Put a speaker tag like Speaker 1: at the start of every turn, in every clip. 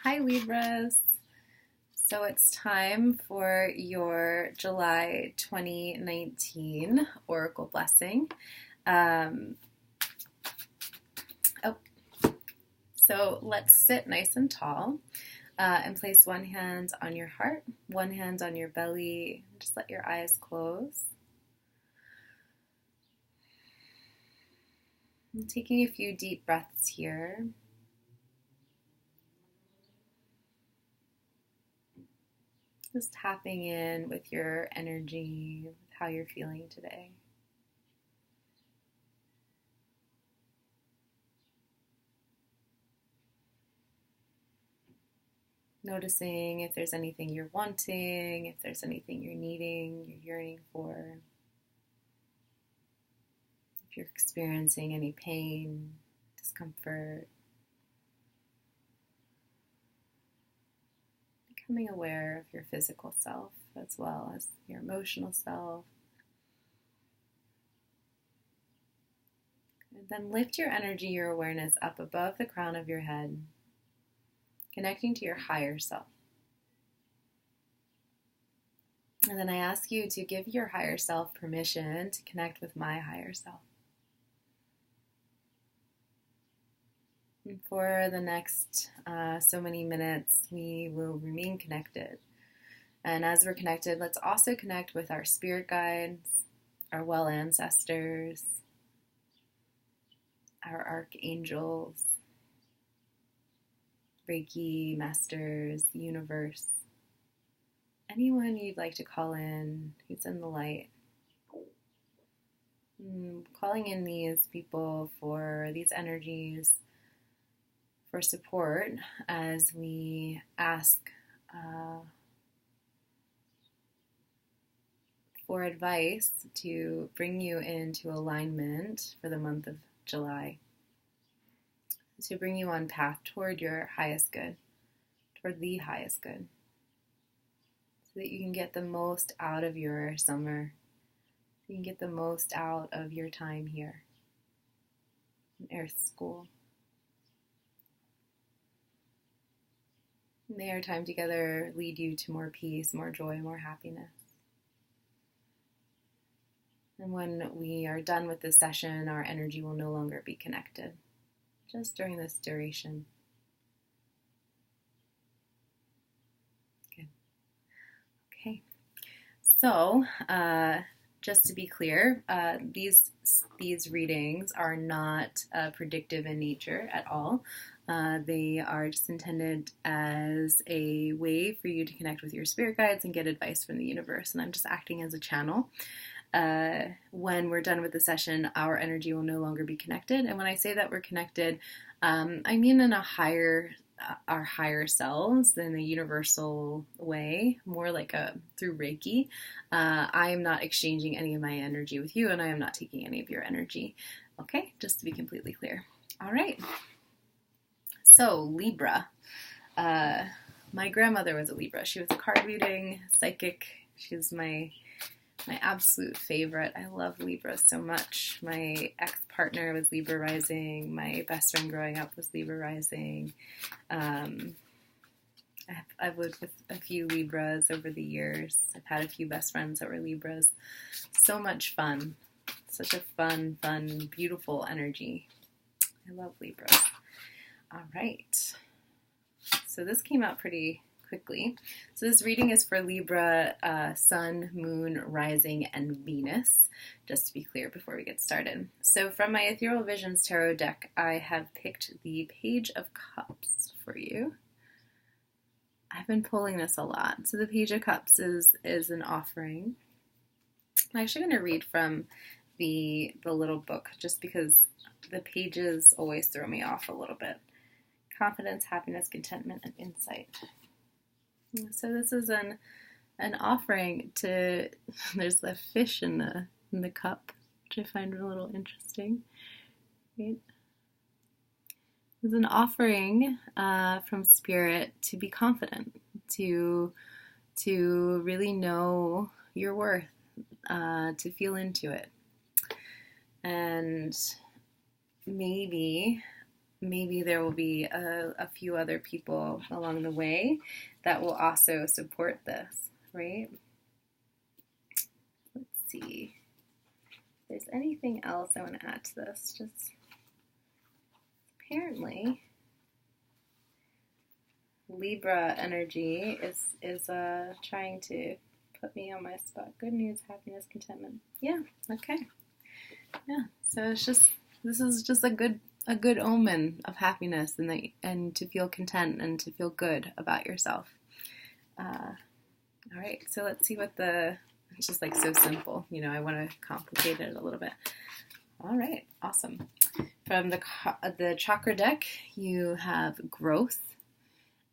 Speaker 1: Hi Libras. So it's time for your July 2019 Oracle Blessing. Um, oh, so let's sit nice and tall and place one hand on your heart, one hand on your belly. Just let your eyes close. I'm taking a few deep breaths here. Just tapping in with your energy, with how you're feeling today. Noticing if there's anything you're wanting, if there's anything you're needing, you're yearning for. If you're experiencing any pain, discomfort. Becoming aware of your physical self as well as your emotional self. And then lift your energy, your awareness up above the crown of your head, connecting to your higher self. And then I ask you to give your higher self permission to connect with my higher self. And for the next so many minutes, we will remain connected. And as we're connected, let's also connect with our spirit guides, our well ancestors, our archangels, Reiki masters, the universe, anyone you'd like to call in who's in the light. Calling in these people for these energies, for support as we ask for advice to bring you into alignment for the month of July, to bring you on path toward your highest good, toward the highest good, so that you can get the most out of your summer, so you can get the most out of your time here in Earth School. May our time together lead you to more peace, more joy, more happiness. And when we are done with this session, our energy will no longer be connected, just during this duration. Good. Okay. So, just to be clear, these readings are not predictive in nature at all. They are just intended as a way for you to connect with your spirit guides and get advice from the universe. And I'm just acting as a channel. When we're done with the session, our energy will no longer be connected. And when I say that we're connected, I mean in our higher selves in a universal way, more like through Reiki. I am not exchanging any of my energy with you, and I am not taking any of your energy. Okay, just to be completely clear. All right. So, Libra. My grandmother was a Libra. She was a card reading psychic. She's my absolute favorite. I love Libra so much. My ex-partner was Libra rising. My best friend growing up was Libra rising. I've lived with a few Libras over the years. I've had a few best friends that were Libras. So much fun. Such a fun, beautiful energy. I love Libras. All right. So this came out pretty quickly. So this reading is for Libra, Sun, Moon, Rising, and Venus, just to be clear before we get started. So from my Ethereal Visions Tarot deck, I have picked the Page of Cups for you. I've been pulling this a lot. So the Page of Cups is an offering. I'm actually going to read from the little book just because the pages always throw me off a little bit. Confidence, happiness, contentment, and insight. So this is an offering to, there's a fish in the cup, which I find a little interesting. Right? It's an offering from Spirit to be confident, to really know your worth, to feel into it. And maybe maybe there will be a few other people along the way that will also support this, right? Let's see if there's anything else I want to add to this. Just apparently Libra energy is trying to put me on my spot. Good news, happiness, contentment. Yeah, okay. Yeah, so it's just, this is just a good omen of happiness and to feel content and to feel good about yourself. All right, so let's see what it's just like so simple. You know, I want to complicate it a little bit. All right, awesome. From the chakra deck, you have growth.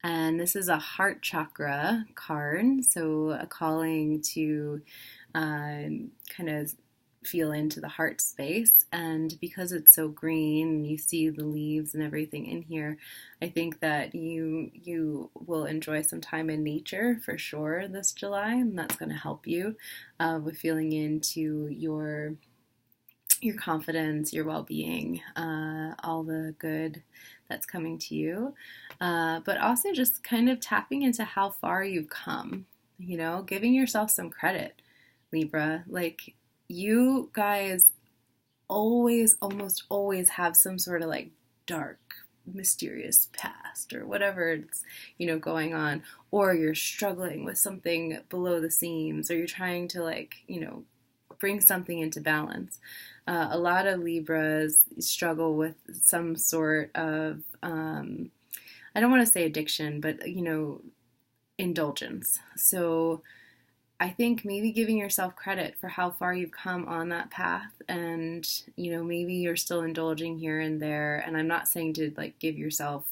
Speaker 1: And this is a heart chakra card, so a calling to kind of feel into the heart space. And because it's so green, and you see the leaves and everything in here, I think that you will enjoy some time in nature for sure this July, and that's going to help you with feeling into your confidence, your well-being, all the good that's coming to you, but also just kind of tapping into how far you've come, you know, giving yourself some credit, Libra. Like, you guys almost always have some sort of like dark, mysterious past or whatever it's, you know, going on, or you're struggling with something below the seams, or you're trying to, like, you know, bring something into balance. A lot of Libras struggle with some sort of, I don't want to say addiction, but, you know, indulgence. So I think maybe giving yourself credit for how far you've come on that path, and, you know, maybe you're still indulging here and there. And I'm not saying to, like, give yourself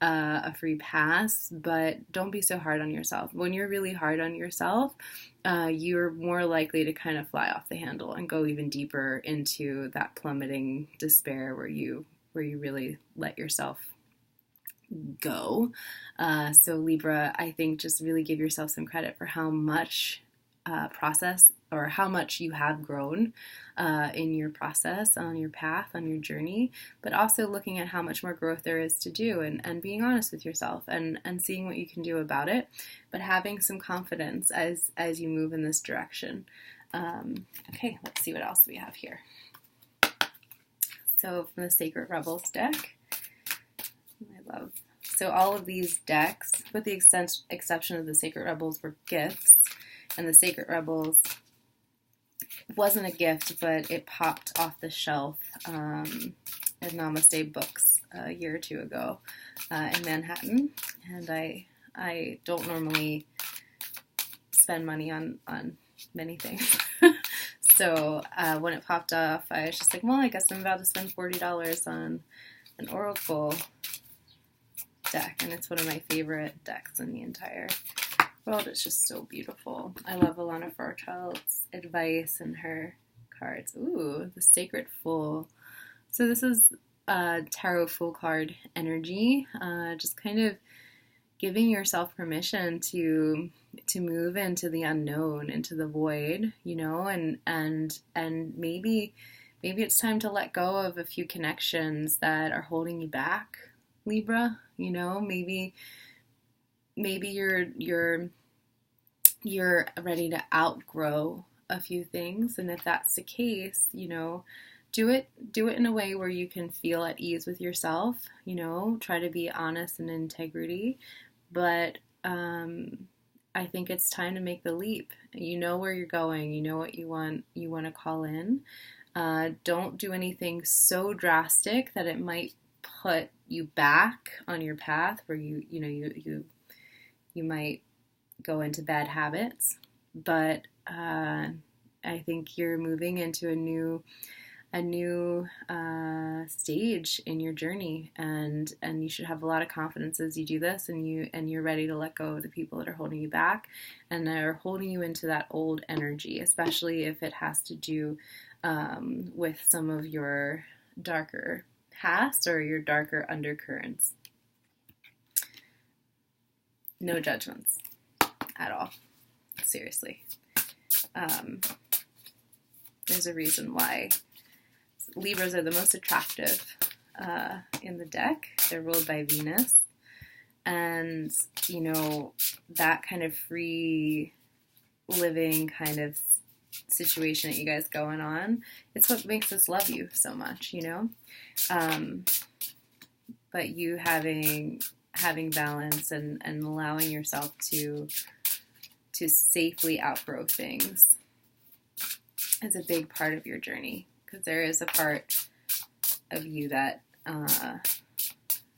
Speaker 1: a free pass, but don't be so hard on yourself. When you're really hard on yourself, you're more likely to kind of fly off the handle and go even deeper into that plummeting despair where you really let yourself go. So Libra, I think just really give yourself some credit for how much process, or how much you have grown in your process, on your path, on your journey, but also looking at how much more growth there is to do, and being honest with yourself and seeing what you can do about it, but having some confidence as you move in this direction. Okay, let's see what else we have here. So from the Sacred Rebels deck, so all of these decks, with the exception of the Sacred Rebels, were gifts, and the Sacred Rebels wasn't a gift, but it popped off the shelf at Namaste Books a year or two ago in Manhattan, and I don't normally spend money on many things. So when it popped off, I was just like, well, I guess I'm about to spend $40 on an Oracle deck, and it's one of my favorite decks in the entire world. It's just so beautiful. I love Alana Fairchild's advice and her cards. Ooh, the Sacred Fool. So this is Tarot Fool card energy, just kind of giving yourself permission to move into the unknown, into the void, you know, and maybe it's time to let go of a few connections that are holding you back, Libra. You know, maybe you're ready to outgrow a few things, and if that's the case, you know, do it in a way where you can feel at ease with yourself. You know, try to be honest and integrity, but I think it's time to make the leap. You know where you're going. You know what you want to call in. Don't do anything so drastic that it might put you back on your path, where you might go into bad habits. But I think you're moving into a new stage in your journey, and you should have a lot of confidence as you do this, and you're ready to let go of the people that are holding you back and that are holding you into that old energy, especially if it has to do with some of your darker past or your darker undercurrents. No judgments at all. Seriously. There's a reason why Libras are the most attractive in the deck. They're ruled by Venus. And, you know, that kind of free living kind of situation that you guys going on, it's what makes us love you so much, you know? But you having balance and allowing yourself to safely outgrow things is a big part of your journey, because there is a part of you that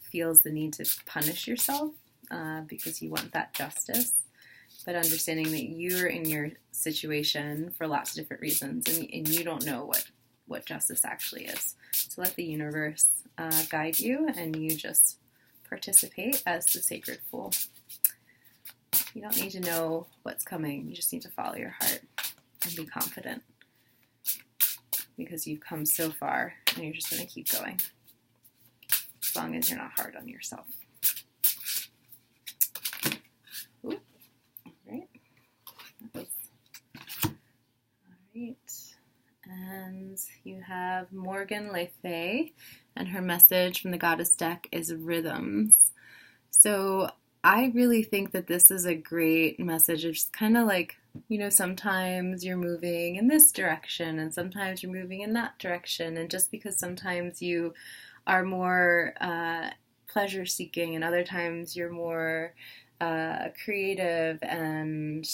Speaker 1: feels the need to punish yourself because you want that justice, but understanding that you're in your situation for lots of different reasons, and you don't know what justice actually is. So let the universe guide you, and you just participate as the sacred fool. You don't need to know what's coming. You just need to follow your heart and be confident, because you've come so far, and you're just going to keep going as long as you're not hard on yourself. Ooh. All right. All right. And you have Morgan Le Fay, and her message from the Goddess deck is rhythms. So I really think that this is a great message of just kind of like, you know, sometimes you're moving in this direction and sometimes you're moving in that direction. And just because sometimes you are more pleasure seeking and other times you're more creative and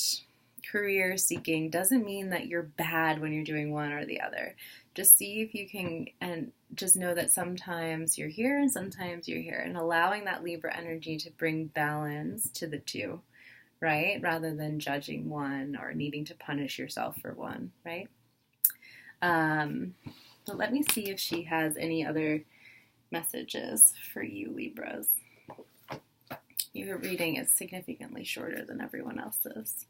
Speaker 1: career seeking doesn't mean that you're bad when you're doing one or the other. Just see if you can, and just know that sometimes you're here and sometimes you're here, and allowing that Libra energy to bring balance to the two, right? Rather than judging one or needing to punish yourself for one, right? But let me see if she has any other messages for you, Libras. Your reading is significantly shorter than everyone else's.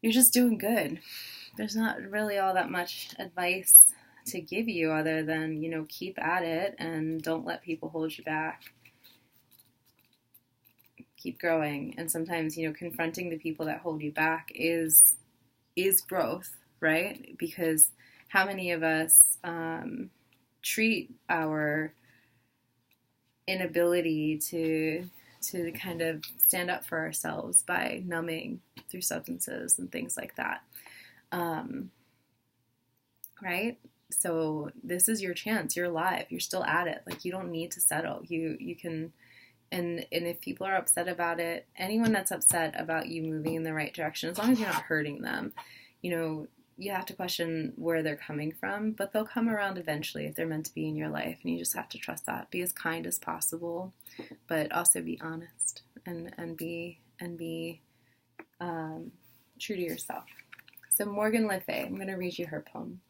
Speaker 1: You're just doing good. There's not really all that much advice to give you other than, you know, keep at it and don't let people hold you back. Keep growing. And sometimes, you know, confronting the people that hold you back is growth, right? Because how many of us treat our inability to kind of stand up for ourselves by numbing through substances and things like that. Right? So this is your chance. You're alive. You're still at it. Like, you don't need to settle. You can, and if people are upset about it, anyone that's upset about you moving in the right direction, as long as you're not hurting them, you know, you have to question where they're coming from, but they'll come around eventually if they're meant to be in your life, and you just have to trust that. Be as kind as possible, but also be honest and be true to yourself. So Morgan Le Fay, I'm going to read you her poem.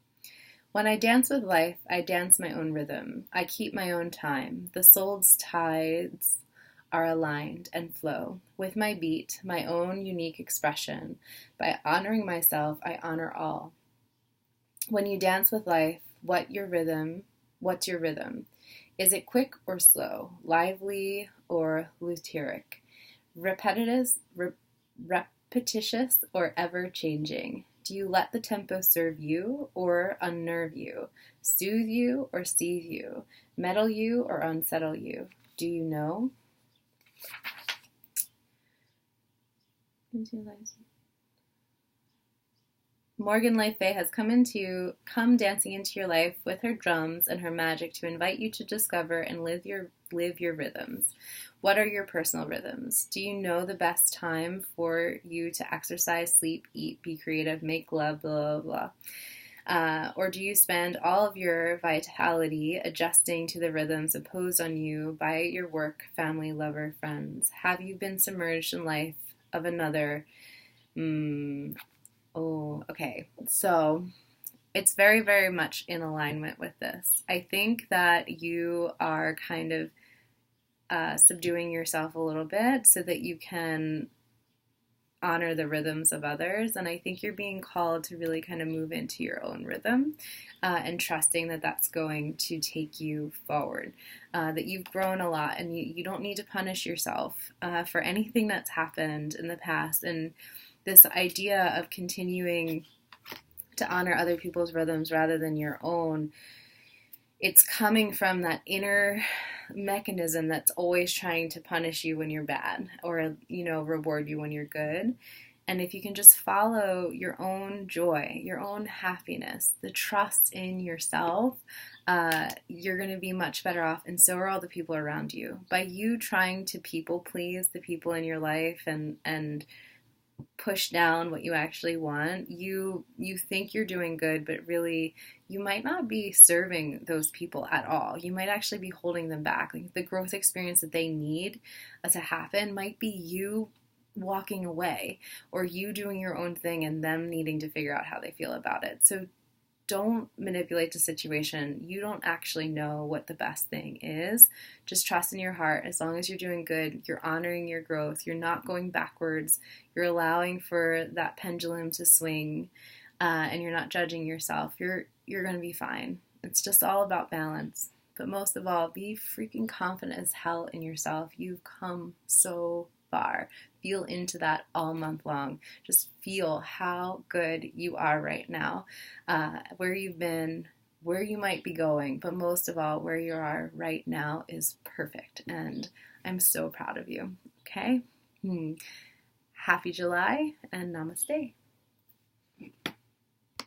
Speaker 1: When I dance with life, I dance my own rhythm. I keep my own time. The soul's tides are aligned and flow with my beat, my own unique expression. By honoring myself, I honor all. When you dance with life, what's your rhythm? Is it quick or slow? Lively or lutheric? Repetitious or ever-changing? Do you let the tempo serve you or unnerve you? Soothe you or seethe you? Mettle you or unsettle you? Do you know? Morgan Le Fay has come dancing into your life with her drums and her magic to invite you to discover and live your rhythms. What are your personal rhythms? Do you know the best time for you to exercise, sleep, eat, be creative, make love, blah, blah, blah? Or do you spend all of your vitality adjusting to the rhythms imposed on you by your work, family, lover, friends? Have you been submerged in life of another? Oh, okay. So it's very, very much in alignment with this. I think that you are kind of subduing yourself a little bit so that you can honor the rhythms of others. And I think you're being called to really kind of move into your own rhythm and trusting that that's going to take you forward, that you've grown a lot and you don't need to punish yourself for anything that's happened in the past. And this idea of continuing to honor other people's rhythms rather than your own it's coming from that inner mechanism that's always trying to punish you when you're bad, or, reward you when you're good. And if you can just follow your own joy, your own happiness, the trust in yourself, you're going to be much better off, and so are all the people around you. By you trying to people please the people in your life and push down what you actually want, you think you're doing good, but really you might not be serving those people at all. You might actually be holding them back. Like, the growth experience that they need to happen might be you walking away, or you doing your own thing and them needing to figure out how they feel about it. So don't manipulate the situation. You don't actually know what the best thing is. Just trust in your heart. As long as you're doing good, you're honoring your growth, you're not going backwards, you're allowing for that pendulum to swing, and you're not judging yourself, you're going to be fine. It's just all about balance. But most of all, be freaking confident as hell in yourself. You've come so far. Feel into that all month long. Just feel how good you are right now, where you've been, where you might be going, but most of all, where you are right now is perfect. And I'm so proud of you. Okay? Happy July and namaste.